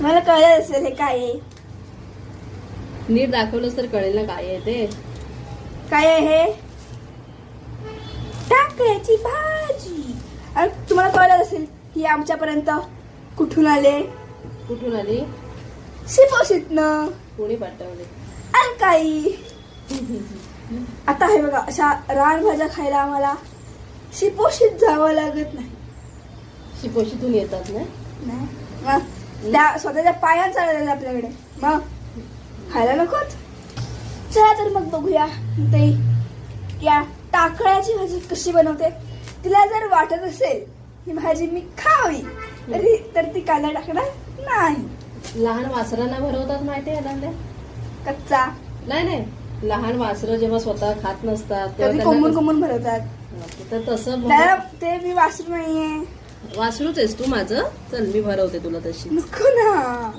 मला कळलं असेल हे काय आहे. नीट दाखवलंस तर कळेल ना काय आहे ते. काय आहे हे? टाकळ्याची भाजी. आणि तुम्हाला कळलं असेल ही आमच्यापर्यंत कुठून आले? कुठून आली? शिपोशीतनं. कोणी पाठवले? अलकाई. आता हे बघा, अशा रानभाज्या खायला आम्हाला शिपोशीत जावं लागत नाही. शिपोशीतून येतात ना. नाही मग त्या स्वतःच्या पायानं चाललेलं आपल्याकडे, मग खायला नकोच. चला तर मग बघूया ते या टाकळ्याची भाजी कशी बनवते. तिला जर वाटत असेल ही भाजी मी खावी तर ती कांदा टाकणार नाही. लहान वासरांना भरवतात माहितीये ना. कच्चा नाही, लहान वासरं जेव्हा स्वतः खात नसतात कधी कोंबून कोंबून भरवतात. तर तसं त्याला ते मी वासरू नाहीये. वासरूच आहेस तू माझं. चल मी भरवते तुला तशी. नको ना.